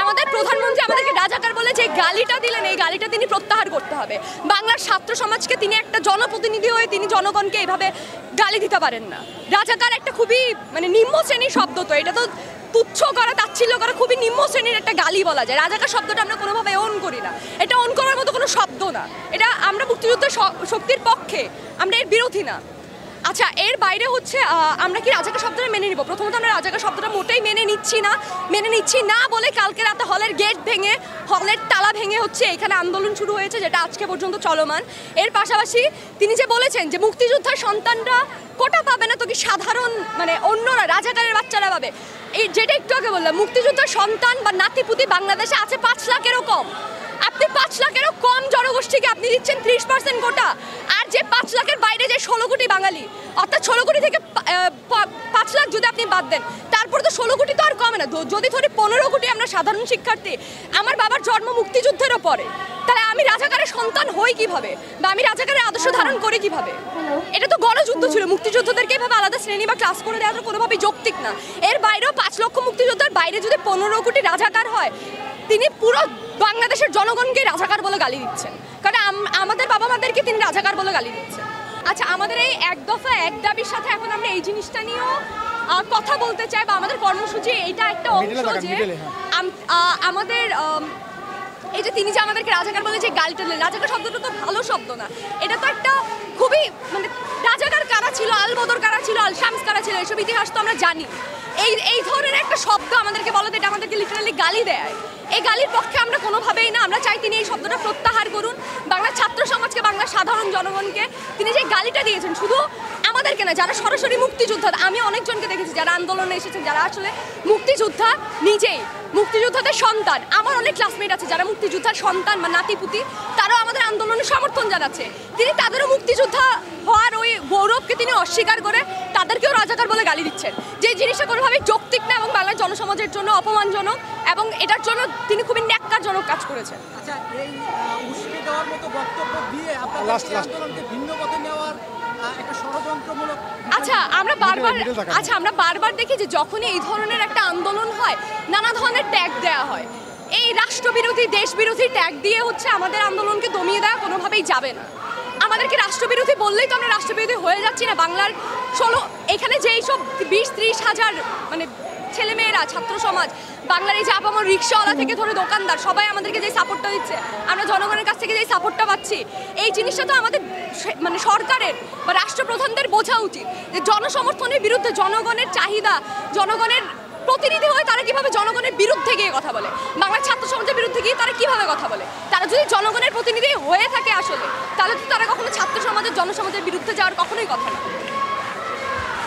আমাদের প্রধানমন্ত্রী আমাদেরকে রাজাকার বলে যে গালিটা দিলেন, এই গালিটা তিনি প্রত্যাহার করতে হবে। বাংলার ছাত্র সমাজকে তিনি একটা জনপ্রতিনিধি হয়ে তিনি জনগণকে এইভাবে গালি দিতে পারেন না। রাজাকার একটা খুবই মানে নিম্ন শ্রেণীর শব্দ, তো এটা তো তুচ্ছ করা, তাচ্ছিল্য করা, খুবই নিম্ন শ্রেণীর একটা গালি বলা যায়। রাজাকার শব্দটা আমরা কোনোভাবে অন করি না, এটা অন করার মতো কোনো শব্দ না। এটা আমরা মুক্তিযুদ্ধের শক্তির পক্ষে, আমরা এর বিরোধী না। আচ্ছা, এর বাইরে হচ্ছে আমরা কি রাজাকার শব্দটা মেনে নিব? প্রথমত আমরা রাজাকার শব্দটা মোটেই মেনে নিচ্ছি না বলে কালকে রাতে হলের গেট ভেঙে, হলের তালা ভেঙে হচ্ছে এখানে আন্দোলন শুরু হয়েছে, যেটা আজকে পর্যন্ত চলমান। এর পাশাপাশি তিনি যে বলেছেন যে মুক্তিযোদ্ধার সন্তানরা কোটা পাবে না, তো কি সাধারণ মানে অন্যরা রাজাকারের বাচ্চারা পাবে? এই যেটা একটু আগে বললাম, মুক্তিযোদ্ধার সন্তান বা নাতিপুতি বাংলাদেশে আছে 5 লাখেরও কম। আপনি 5 লাখেরও কম জনগোষ্ঠীকে আপনি দিচ্ছেন 30% কোটা, আর যে 5 লাখের বাইরে যে 16 কোটি বাঙালি, অর্থাৎ 16 কোটি থেকে 5 লাখ যদি আপনি বাদ দেন, তারপরে তো 16 কোটি তো আর কমে না। যদি ধরি 15 কোটি আমরা সাধারণ শিক্ষার্থী, আমার বাবার জন্ম মুক্তিযুদ্ধেরও পরে, তাহলে আমি রাজাকারের সন্তান হই কিভাবে, বা আমি রাজাকারের আদর্শ ধারণ করি কিভাবে? এটা তো গণযুদ্ধ ছিল, মুক্তিযোদ্ধাদেরকে এভাবে আলাদা শ্রেণী বা ক্লাস করে দেওয়া কোনোভাবেই যৌক্তিক না। এর বাইরেও 5 লক্ষ মুক্তিযোদ্ধার বাইরে যদি 15 কোটি রাজাকার হয়, তিনি পুরো বাংলাদেশের জনগণকে রাজাকার বলে গালি দিচ্ছেন, কারণ আমাদের বাবা মাদেরকে তিনি রাজাকার বলে গালি দিচ্ছেন। আচ্ছা, আমাদের এই এক দফা এক দাবির সাথে এখন আমরা এই জিনিসটা নিয়েও কথা বলতে চাই, বা আমাদের কর্মসূচি এইটা একটা অংশ যে আমাদের এই যে তিনি যে আমাদেরকে রাজাকার বলে যে গালিটা দিলেন, রাজাকার শব্দটা তো ভালো শব্দ না, এটা তো একটা খুবই মানে রাজাকার কারা ছিল, আলবদর কারা ছিল, আল শামস কারা ছিল, এইসব ইতিহাস তো আমরা জানি। এই ধরনের একটা শব্দ আমাদেরকে বলে, এটা আমাদেরকে লিটারালি গালি দেয়। এই গালির পক্ষে আমরা কোনোভাবেই না। আমরা চাই তিনি এই শব্দটা প্রত্যাহার করুন, বাংলার ছাত্র সমাজকে, বাংলার সাধারণ জনগণকে তিনি যে গালিটা দিয়েছেন, শুধু আমাদেরকে না, যারা সরাসরি মুক্তিযোদ্ধা, আমি অনেকজনকে দেখেছি যারা আন্দোলনে এসেছেন, যারা আসলে মুক্তিযোদ্ধা নিজেই, মুক্তিযোদ্ধাদের সন্তান। আমার অনেক ক্লাসমেট আছে যারা মুক্তিযোদ্ধার সন্তান বা নাতিপুতি, তারাও আমাদের আন্দোলনে সমর্থন জানাচ্ছে। তিনি তাদেরও মুক্তিযোদ্ধা হওয়ার ওই গৌরবকে তিনি অস্বীকার করে তাদেরকেও রাজাকার বলে গালি দিচ্ছেন, যে জিনিসটা কোনোভাবেই যৌক্তিক না এবং বাংলার জনসমাজের জন্য অপমানজনক, এবং এটার জন্য তিনি খুবই ন্যাক্কারজনক কাজ করেছেন। আচ্ছা, এই উস্কে দেওয়ার মতো বক্তব্য দিয়ে আপনাদের আন্দোলনকে ভিন্ন পথে নেওয়ার একটা ষড়যন্ত্রমূলক। আচ্ছা, আমরা বারবার দেখি যে যখনই এই ধরনের একটা আন্দোলন হয়, নানা ধরনের ট্যাগ দেওয়া হয়। এই রাষ্ট্রবিরোধী, দেশবিরোধী ট্যাগ দিয়ে হচ্ছে আমাদের আন্দোলনকে দমিয়ে দেওয়া কোনোভাবেই যাবে না। আমাদেরকে রাষ্ট্রবিরোধী বললেই তো আমরা রাষ্ট্রবিরোধী হয়ে যাচ্ছি না। বাংলার এখানে যে এইসব 20-30 হাজার মানে ছেলেমেয়েরা, ছাত্র সমাজ, বাংলার এই যে আপামর রিক্সাওয়ালা থেকে ধরে দোকানদার, সবাই আমাদেরকে যে সাপোর্টটা দিচ্ছে, আমরা জনগণের কাছ থেকে যে সাপোর্টটা পাচ্ছি, এই জিনিসটা তো আমাদের মানে সরকারের বা রাষ্ট্রপ্রধানদের বোঝা উচিত যে জনসমর্থনের বিরুদ্ধে, জনগণের চাহিদা, জনগণের প্রতিনিধি হয়ে তারা কিভাবে জনগণের বিরুদ্ধে গিয়ে কথা বলে, বাংলার ছাত্র সমাজের বিরুদ্ধে গিয়ে তারা কিভাবে কথা বলে। তারা যদি জনগণের প্রতিনিধি হয়ে থাকে আসলে, তাহলে তো তারা কখনো ছাত্র সমাজের, জনসমাজের বিরুদ্ধে যাওয়ার কখনোই কথা না।